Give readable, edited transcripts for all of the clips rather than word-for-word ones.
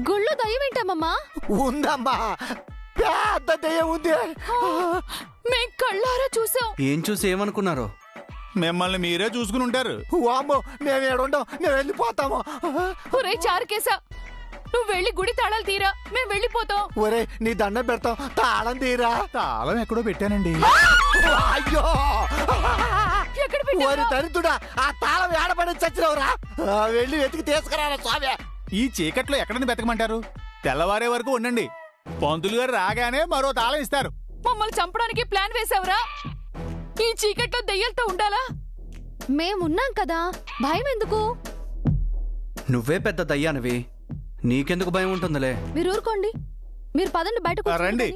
గుళ్ళో దయ్యం ఏంటమ్మా? ఉందమ్మా, పెద్ద దయ్యం ఉంది. మేం కళ్ళారా చూసాం. ఏం చూసి ఏమనుకున్నారు? మిమ్మల్ని మీరే చూసుకుని ఉంటారు. వామ్మో, మేము ఏడుంటాం, మేము వెళ్ళిపోతాము. ఒరే చారుకేశా, నువ్వు వెళ్ళి గుడి తాళాలు తీరా, మేము వెళ్ళిపోతాం. ఒరే నీ దండం పెడతాం, తాళం తీరా. తాళం ఎక్కడో పెట్టానండి. అయ్యో, ఎక్కడ ఒరి పెట్టావు? దరిద్రుడా, ఆ తాళం ఏడబడి చచ్చినవురా. వెళ్ళి వెతికి తీసుకురారా స్వామి. ఈ చీకట్లో ఎక్కడని బతకమంటారు? తెల్లవారే వరకు ఉండండి. పంతులు గారు రాగానే మరో తాళం ఇస్తారు. మమ్మల్ని చంపడానికి ప్లాన్ వేసావురా? ఈ చీకట్లో దెయ్యాలతో ఉండాలా? మేమున్నాం కదా, భయం ఎందుకు? నువ్వే పెద్ద దయ్యానివి, నీకెందుకు భయం ఉంటుందిలే. మీరు ఊరుకోండి, మీరు పదండి బయటకు. రండి.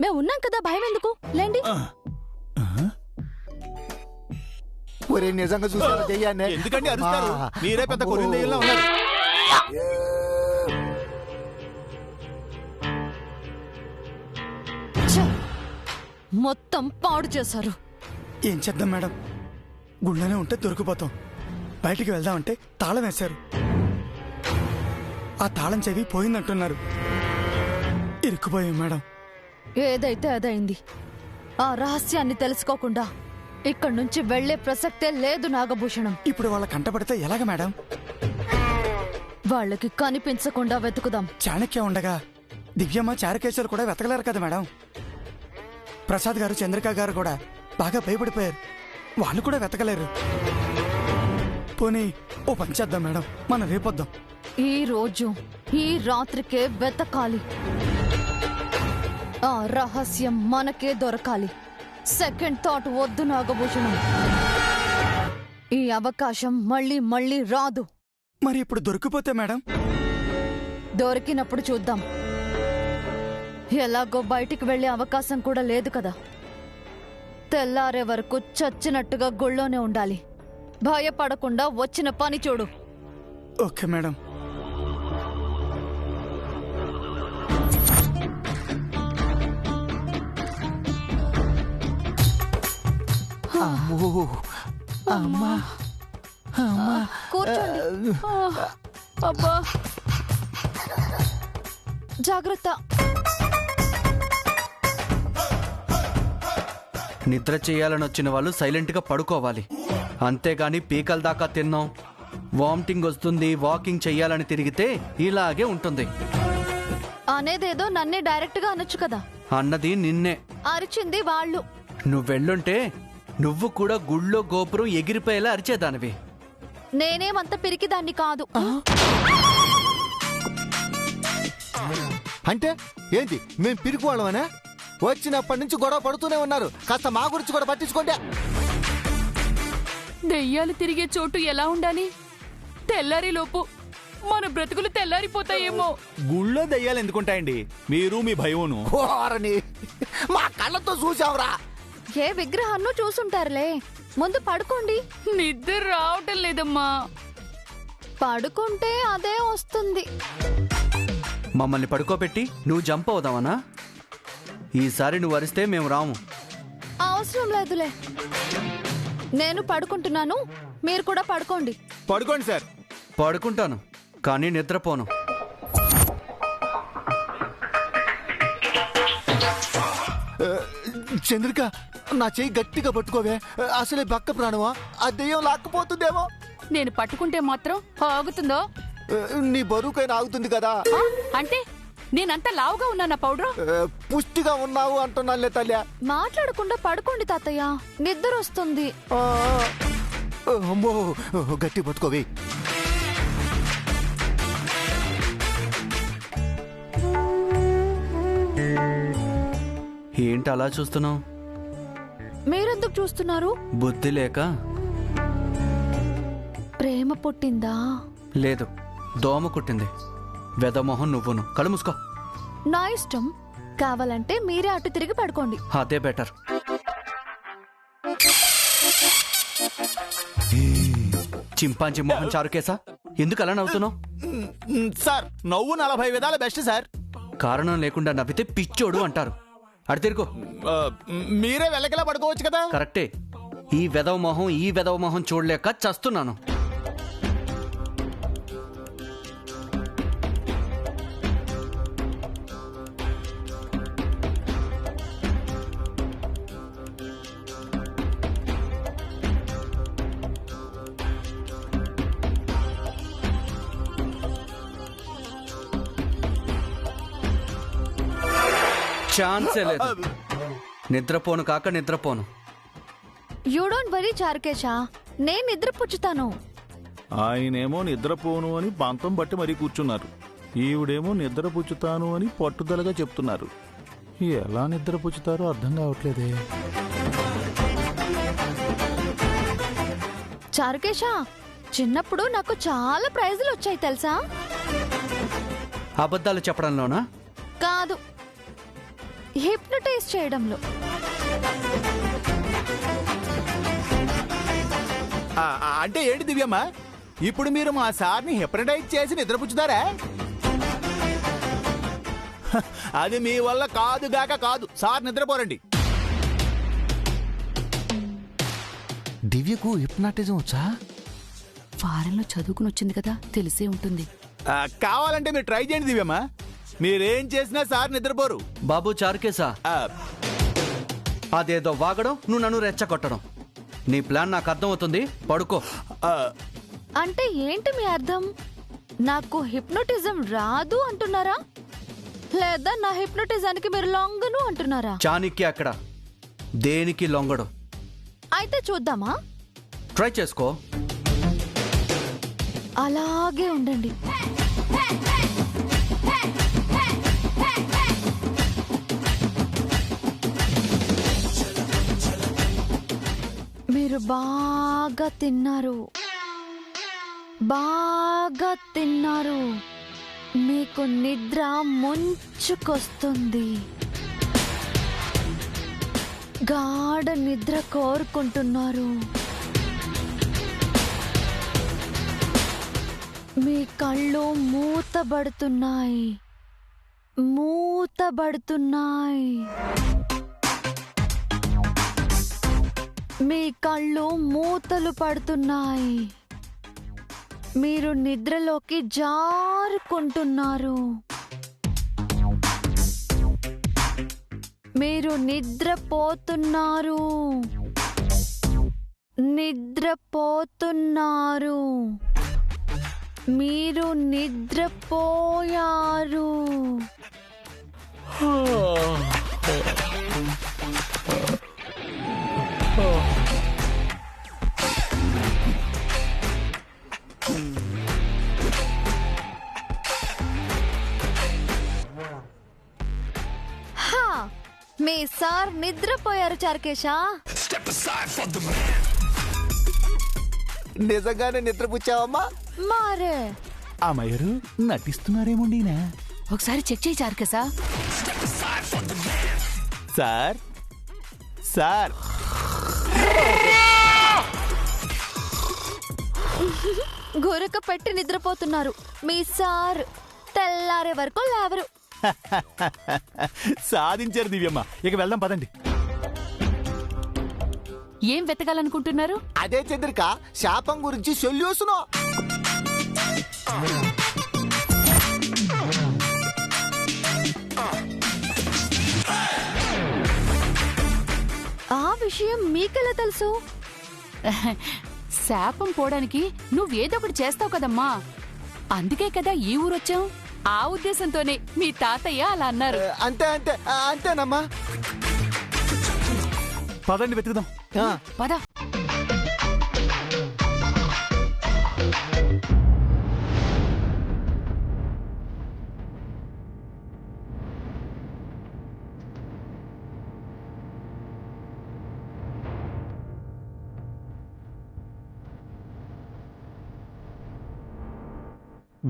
మేము ఉన్నాం కదా, భయం ఎందుకు? లేండి. ఒరే నిజంగా చూసారా దెయ్యాన్ని? ఎందుకంటే అరుస్తారు, మీరే పెద్ద కొరిన దెయ్యంలా ఉన్నారు. మొత్తం పాడు చేశారు. ఏం చేద్దాం మేడం, గుళ్ళోనే ఉంటే దొరికిపోతాం. బయటికి వెళ్దామంటే తాళం వేశారు. ఆ తాళం చెవి పోయిందంటున్నారు. ఇరుక్కుపోయాం మేడం. ఏదైతే అదైంది. ఆ రహస్యాన్ని తెలుసుకోకుండా ఇక్కడి నుంచి వెళ్లే ప్రసక్తే లేదు నాగభూషణం. ఇప్పుడు వాళ్ళ కంటపడితే ఎలాగ మేడం? వాళ్ళకి కనిపించకుండా వెతుకుదాం. చాణక్య ఉండగా దివ్యమ్మ చారుకేశ్వరు కూడా వెతకలేరు కదా మేడం. ప్రసాద్ గారు చంద్రిక గారు కూడా బాగా భయపడిపోయారు, వాళ్ళు కూడా వెతకలేరు. పోనీ ఓ పని చేద్దాం మేడం, మనం రేపొద్దాం. ఈ రోజు ఈ రాత్రికే వెతకాలి. ఆ రహస్యం మనకే దొరకాలి. సెకండ్ థాట్ వద్దు నాగభూషణం. ఈ అవకాశం మళ్ళీ మళ్ళీ రాదు. మరి ఇప్పుడు దొరికిపోతే మేడం? దొరికినప్పుడు చూద్దాం. ఎలాగో బయటికి వెళ్లే అవకాశం కూడా లేదు కదా. తెల్లారే వరకు చచ్చినట్టుగా గుళ్ళోనే ఉండాలి. భయపడకుండా వచ్చిన పని చూడు. Okay madam. అమ్మా, కూర్చోండి. అబ్బా, జాగ్రత్త. నిద్ర చేయాలని వచ్చిన వాళ్ళు సైలెంట్గా పడుకోవాలి. అంతేగాని పీకల దాకా తిన్నాం, వామిటింగ్ వస్తుంది, వాకింగ్ చెయ్యాలని తిరిగితే ఇలాగే ఉంటుంది. అనేదేదో నన్నే డైరెక్ట్ గా అనొచ్చు కదా. అన్నది నిన్నే. అరిచింది వాళ్ళు. నువ్వెళ్ళుంటే నువ్వు కూడా గుళ్ళో గోపురం ఎగిరిపోయేలా అరిచేదానివి. నేనేమంత పిరికిదాన్ని కాదు. అంటే ఏంటి, మేము పిరికి వాళ్ళమనే? వచ్చినప్పటి నుంచి గొడవ పడుతూనే ఉన్నారు. కాస్త మా గురించి కూడా పట్టించుకోండి. దెయ్యాలు తిరిగే చోటు ఎలా ఉండాలి? తెల్లారి లోపు మన బ్రతుకులు తెల్లారిపోతాయేమో. గుళ్ళో దెయ్యాలు ఎందుకుంటాయండి? మీరు మీ భయమును. ఓరని, మా కళ్ళతో చూసావురా. ఏ విగ్రహాన్ని చూసుంటారులే. ముందు పడుకోండి. నిద్ర రావటం లేదమ్మా. పడుకుంటే అదే వస్తుంది. మమ్మల్ని పడుకోబెట్టి నువ్వు జంప్ అవుదామనా? ఈసారి నువ్వు అరిస్తే మేము రాము. అవసరం లేదులే, నేను పడుకుంటున్నాను, మీరు కూడా పడుకోండి. పడుకోండి సార్. పడుకుంటాను కానీ నిద్రపోను. చంద్రిక, నా చెయ్యి గట్టిగా పట్టుకోవే. అసలే బక్క ప్రాణమా, ఆ దెయ్యం లాక్కుపోతుందేమో. నేను పట్టుకుంటే మాత్రం ఆగుతుందో? నీ బరువుకైనా ఆగుతుంది కదా. అంటే నేనంతా లావుగా ఉన్నానా పౌడర్? పుష్టిగా ఉన్నావు అంటున్నానులే తల్లి. మాట్లాడకుండా పడుకోండి తాతయ్య, నిద్ర వస్తుంది. అమ్మో, గట్టి పట్టుకోవి. ఏంటి అలా చూస్తున్నావు? మీరెందుకు చూస్తున్నారు? బుద్ధి లేక. ప్రేమ పుట్టిందా? లేదు, దోమ కుట్టింది. వెదమోహం నువ్వును. కళ్ళు మూసుకో. నా ఇష్టం. కావాలంటే మీరే అటు తిరిగి పడుకోండి. అదే బెటర్. చింపాంజీ మోహన్ చారుకేసా, ఎందుకు అలా నవ్వుతున్నావు? సార్, నవ్వు 40 విధాల బెస్ట్ సార్. కారణం లేకుండా నవ్వితే పిచ్చోడు అంటారు. అటు తిరుగు. మీరే వెళ్ళకలా పడుకోవచ్చు కదా. కరెక్టే. ఈ వెదవ మొహం చూడలేక చస్తున్నాను. ఛాన్సే లేదు. నిద్రపోను కాక నిద్రపోను. యూ డోంట్ వరీ చారుకేశ, నేను నిద్రపుచ్చుతాను. ఆయనేమో నిద్రపోను అని పంతం బట్టి మరీ కూర్చున్నారు. ఈవిడేమో నిద్రపుచ్చుతాను అని పట్టుదలగా చెప్తున్నారు. ఎలా నిద్రపుచ్చుతారో అర్థం కావట్లేదే. చారుకేశ, చిన్నప్పుడు నాకు చాలా ప్రైజులు వచ్చాయి తెలుసా? అబద్ధాలు చెప్పడంలోనా? కాదు, హిప్నటైజ్ చేయడంలో. అంటే ఏంటి దివ్యమ్మ, ఇప్పుడు మీరు మా సార్ని హిప్నటైజ్ చేసి నిద్రపుచ్చుతారా? అది మీ వల్ల కాదుగాక కాదు. సార్ నిద్రపోరండి. దివ్యకు హిప్నాటిజం వచ్చా? ఫారెన్లో చదువుకుని వచ్చింది కదా, తెలిసే ఉంటుంది. కావాలంటే మీరు ట్రై చేయండి దివ్యమ్మ. మీరేం చేసినా సార్ నిద్రపోరు. బాబు చారుకేశా, ఆ, అదేదో వాగడం, నువ్వు నన్ను రెచ్చగొట్టడం. నీ ప్లాన్ నాకు అర్థమవుతుంది. పడుకో. ఆ, అంటే ఏంటి మీ అర్థం? నాకు హిప్నోటిజం రాదు అంటున్నారా, లేదా నా హిప్నోటిజానికి మీరు లొంగను అంటున్నారా? చాణిక్య అక్కడ దేనికి లొంగడు. అయితే చూద్దామా? ట్రై చేసుకో. అలాగే ఉండండి. మీరు బాగా తిన్నారు, బాగా తిన్నారు. మీకు నిద్ర ముంచుకొస్తుంది. గాఢ నిద్ర కోరుకుంటున్నారు. మీ కళ్ళు మూతబడుతున్నాయి, మూతబడుతున్నాయి. మీ కళ్ళు మూతలు పడుతున్నాయి. మీరు నిద్రలోకి జారుకుంటున్నారు. మీరు నిద్రపోతున్నారు, నిద్రపోతున్నారు. మీరు నిద్రపోయారు. హా, మీ సార్ నిద్రపోయారు చారుకేశ. నిజంగానే నిద్రపుచ్చావమ్మా? మారే ఆ మయూరు నటిస్తున్నారేమోండినా. ఒకసారి చెక్ చేయి చారుకేశా. సార్ సార్ గురక పెట్టి నిద్రపోతున్నారు. మీ సార్ తెల్లారే వరకు లేవరు. సాధించారు దివ్యమ్మ. ఇక వెళ్దాం పదండి. ఏం వెతకాలనుకుంటున్నారు? అదే చంద్రిక, శాపం గురించి సొల్యూషను. ఆ విషయం మీకెలా తెలుసు? శాపం పోవడానికి నువ్వేదో ఒకటి చేస్తావు కదమ్మా, అందుకే కదా ఈ ఊరొచ్చాం. ఆ ఉద్దేశంతోనే మీ తాతయ్య అలా అన్నారు. అంతే అంతే అంతేనమ్మా. పదండి వెతుకుదాం. పద.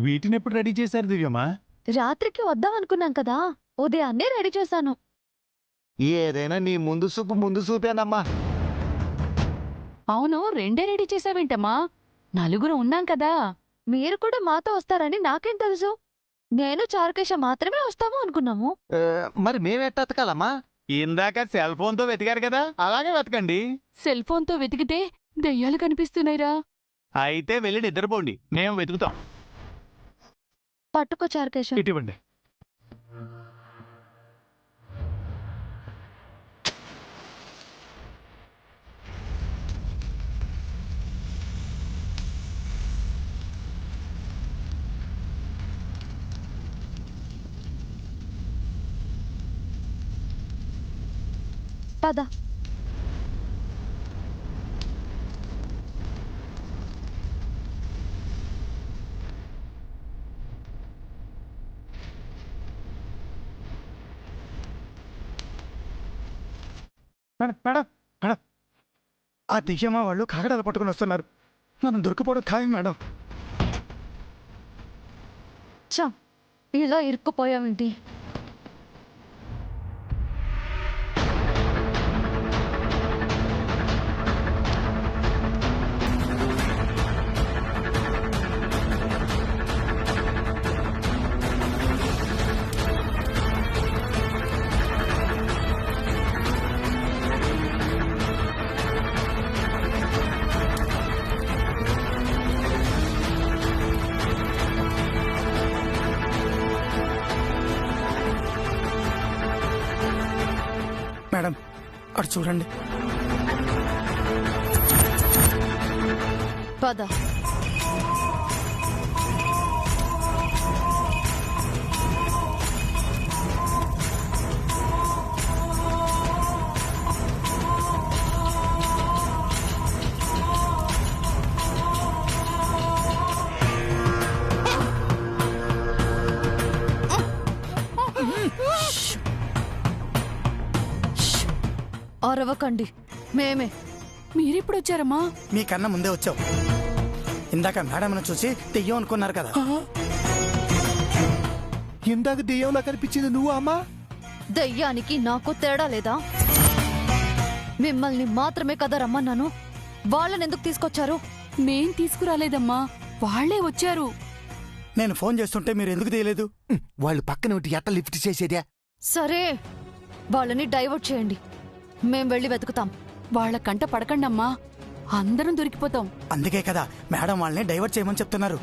వీటిని ఎప్పుడు రెడీ చేశారు దివ్యమ్మ? రాత్రికి వద్దాం అనుకున్నాం కదా, ఉదయాన్నే రెడీ చేశాను. ఏదైనా నీ ముందు చూపేనమ్మా. అవును, రెండే రెడీ చేసావేంటమ్మా? నలుగురు ఉన్నాం కదా. మీరు కూడా మాతో వస్తారని నాకేం తెలుసు? నేను చారుకేశ మాత్రమే వస్తాము అనుకున్నాము. మరి మేమెట్టతకాలమ్మా? ఇందాక సెల్ ఫోన్ తో వెతికారు కదా, అలాగే వెతకండి. సెల్ ఫోన్తో వెతికితే దెయ్యాలు కనిపిస్తున్నాయిరా. అయితే వెళ్ళి నిద్రపోండి, మేము వెతుకుతాం. పట్టుకో చారుకేశ. ఇటువంటి పద. మేడం మేడం మేడం, ఆ దివ్యమ్మ వాళ్ళు కాగడాలు పట్టుకుని వస్తున్నారు. మనం దొరికిపోవడం ఖాయం మేడం. చా, ఇలా ఇరుక్కుపోయావేంటి? మేడం అటు చూడండి. పద. అరవకండి, మేమే. మీరెప్పుడు వచ్చారమ్మా? మీకన్నా ముందే వచ్చావు. ఇందాక మేడంను చూసి దెయ్యం అనుకున్నారు కదా. ఇందాక దెయ్యంలా కనిపించింది నువ్వు అమ్మా? దయ్యానికి నాకు తేడా లేదా? మిమ్మల్ని మాత్రమే కదా రమ్మన్నాను. వాళ్ళని ఎందుకు తీసుకొచ్చారు? మేం తీసుకురాలేదమ్మా, వాళ్లే వచ్చారు. నేను ఫోన్ చేస్తుంటే మీరు ఎందుకు తీయలేదు? వాళ్ళు పక్కన ఉంటే ఎట్ట లిఫ్ట్ చేసేదే? సరే, వాళ్ళని డైవర్ట్ చేయండి, మేం వెళ్ళి వెతుకుతాం. వాళ్ళ కంట పడకండమ్మా, అందరం దొరికిపోతాం. అందుకే కదా మేడం వాళ్ళని డైవర్ట్ చేయమని చెప్తున్నారు.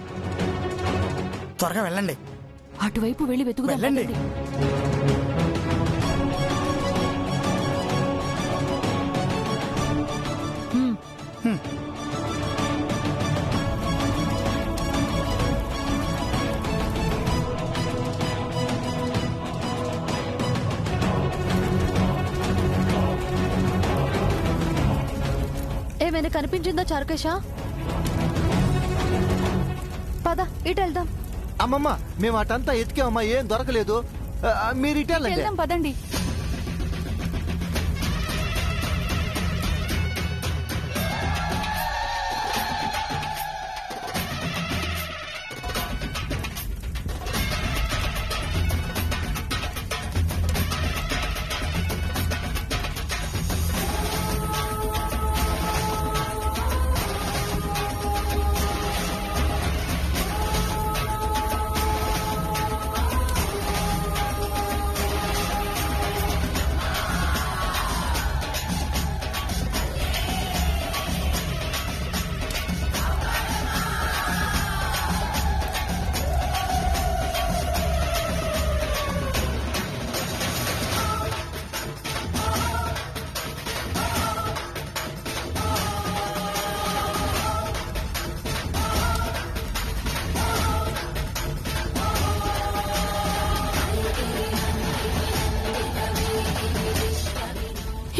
త్వరగా వెళ్ళండి. అటువైపు వెళ్ళి వెతుకుదాం. వెళ్ళండి. ఏమైనా కనిపించిందా చారుకేశ? పద, ఇటు వెళ్దాం. అమ్మమ్మ, మేము అటంతా ఎతికామమ్మా, ఏం దొరకలేదు. మీరు ఇటు వెళ్ళండి. వెళ్దాం పదండి.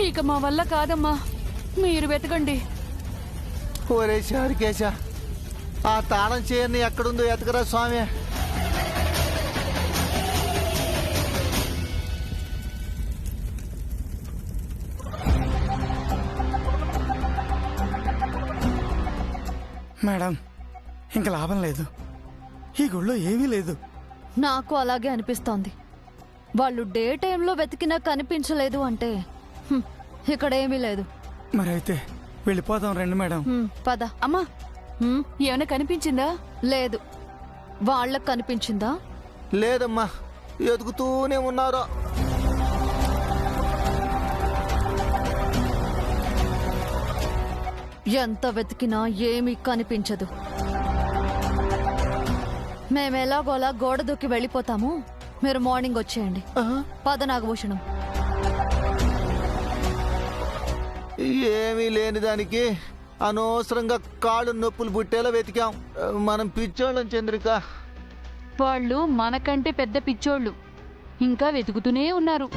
ఇక మా వల్ల కాదమ్మా, మీరు వెతకండి. ఒరే చారుకేశ, ఆ తాళం చేయని ఎక్కడుందో ఎతకరా స్వామి. మేడం, ఇంక లాభం లేదు. ఈ గుళ్ళో ఏమీ లేదు. నాకు అలాగే అనిపిస్తోంది. వాళ్ళు డే టైంలో వెతికినా కనిపించలేదు అంటే ఇక్కడేమీ లేదు. మరైతే వెళ్ళిపోదాం రండి మేడం. పద. అమ్మా, హ్మ్, ఏమైనా కనిపించిందా? లేదు. వాళ్ళకు కనిపించిందా? లేదమ్మా, ఎదుగుతూనే ఉన్నారు. ఎంత వెతికినా ఏమీ కనిపించదు. మేమెలాగోలా గోడ దూకి వెళ్ళిపోతాము, మీరు మార్నింగ్ వచ్చేయండి. పద నాగభూషణం. ఏమీ లేని దానికి అనవసరంగా కాళ్ళు నొప్పులు పుట్టేలా వెతికాం. మనం పిచ్చోళ్ళం చంద్రిక. వాళ్ళు మనకంటే పెద్ద పిచ్చోళ్ళు, ఇంకా వెతుకుతూనే ఉన్నారు.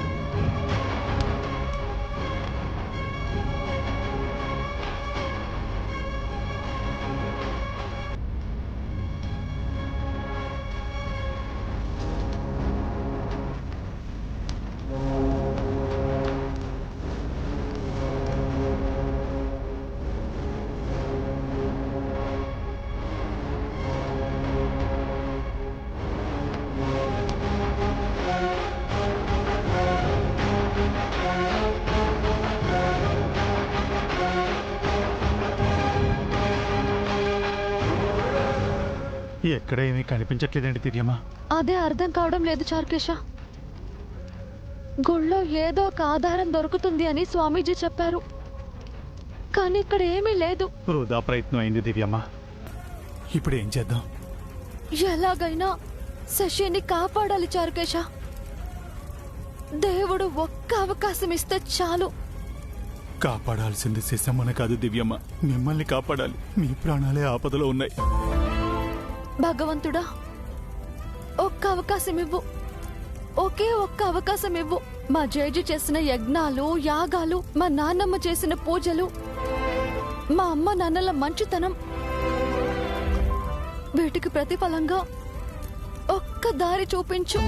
ఎక్కడ ఏమీ కనిపించట్లేదండి దివ్యమ్మ. అదే అర్థం కావడం లేదు చారుకేశ. గుళ్ళో ఏదో ఒక ఆధారం దొరుకుతుంది అని స్వామీజీ చెప్పారు, కానీ ఇక్కడ ఏమీ లేదు. వృధా ప్రయత్నం అయింది దివ్యమ్మ. ఇప్పుడు ఏం చేద్దాం? ఎలాగైనా శశిని కాపాడాలి చారుకేశ. దేవుడు ఒక్క అవకాశం ఇస్తే చాలు. కాపాడాల్సింది శశమ్మని కాదు దివ్యమ్మ, మిమ్మల్ని కాపాడాలి. మీ ప్రాణాలే ఆపదలో ఉన్నాయి. భగవంతుడా, ఒక్క అవకాశం ఇవ్వు, ఒకే ఒక్క అవకాశం ఇవ్వు. మా జేజి చేసిన యజ్ఞాలు, యాగాలు, మా నాన్నమ్మ చేసిన పూజలు, మా అమ్మ నాన్నల మంచితనం, వీటికి ప్రతిఫలంగా ఒక్క దారి చూపించు.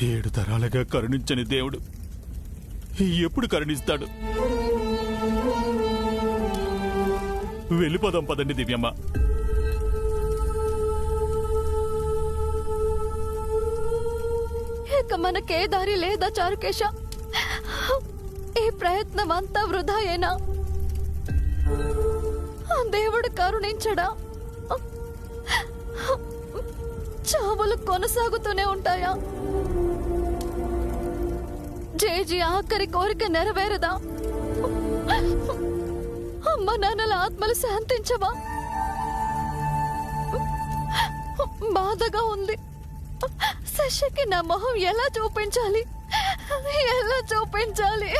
ఏడు తరాలుగా కరుణించని దేవుడు ఎప్పుడు కరుణిస్తాడు? వెళ్ళిపోదాం పదండి దివ్యమ్మ. ఇక మనకే దారి లేదా చారుకేశ? ఈ ప్రయత్నం అంతా వృధాయేనా? ఆ దేవుడు కరుణించడా? చావులు కొనసాగుతూనే ఉంటాయా? జేజీ ఆఖరి కోరిక నెరవేరదా? అమ్మ నాన్నల ఆత్మలు శాంతించవా? బాధగా ఉంది. శశికి నా మొహం ఎలా చూపించాలి? ఎలా చూపించాలి?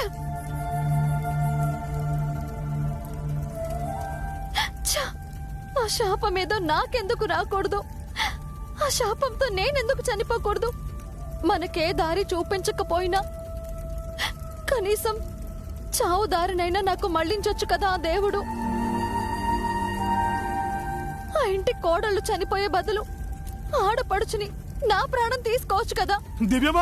ఆ శాపం ఏదో నాకెందుకు రాకూడదు? ఆ శాపంతో నేనెందుకు చనిపోకూడదు? మనకే దారి చూపించకపోయినా కనీసం చావు దారినైనా నాకు మళ్లించొచ్చు కదా ఆ దేవుడు. ఆ ఇంటి కోడళ్ళు చనిపోయే బదులు ఆడపడుచుని నా ప్రాణం తీసుకోవచ్చు కదా. దివ్యమ్మ,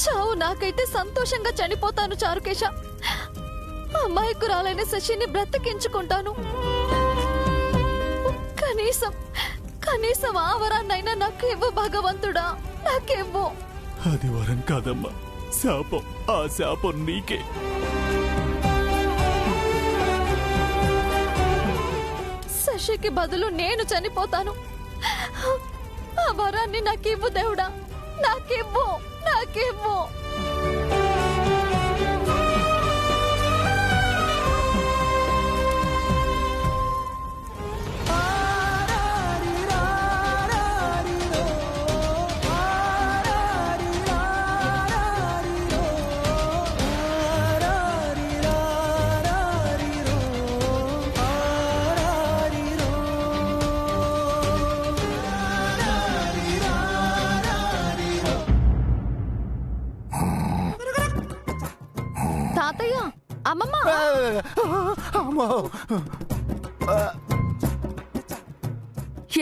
చావు నాకైతే సంతోషంగా చనిపోతాను చారుకేశ. అమాయకురాలైన శశిని బ్రతికించుకుంటాను. కనీసం ఆ వరాన్నైనా నాకు ఇవ్వు భగవంతుడా, నాకివ్వు. అది వరం కాదమ్మా, శాపం. ఆ శాపం నీకే. శశికి బదులు నేను చనిపోతాను. ఆ వరాన్ని నాకివ్వు దేవుడా, నాకివ్వు, నాకివ్వు. తాతయ్య, అమ్మమ్మ, అమ్మో,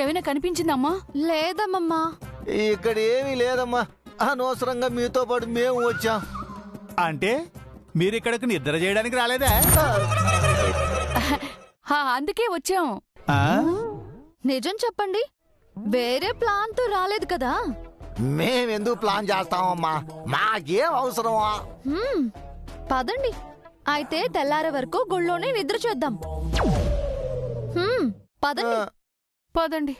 ఏమైనా కనిపించిందమ్మా? లేదమ్మమ్మా. ఇక్కడ ఏమీ లేదమ్మా. అనవసరంగా మీతో పాటు మేము వచ్చాం. అంటే మీరు ఇక్కడికి నిద్ర చేయడానికి రాలేదా? అందుకే వచ్చాం. ఆ? నిజం చెప్పండి, వేరే ప్లాన్ తో రాలేదు కదా? మేమెందుకు ప్లాన్ చేస్తామమ్మా, మాకేం అవసరమా? పదండి, అయితే తెల్లారే వరకు గుళ్ళోనే నిద్ర చేద్దాం. పదండి. పదండి.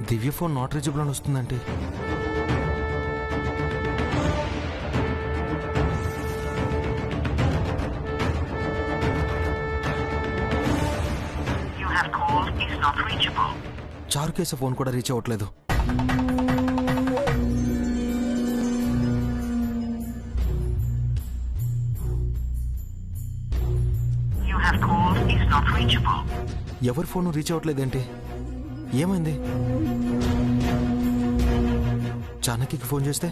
దివ్య ఫోన్ నాట్ రీచబుల్ అని వస్తుందంటే చారుకేశ ఫోన్ కూడా రీచ్ అవ్వట్లేదు. ఎవరి ఫోన్ రీచ్ అవ్వట్లేదేంటి? ఏమైంది? జానకికి ఫోన్ చేస్తే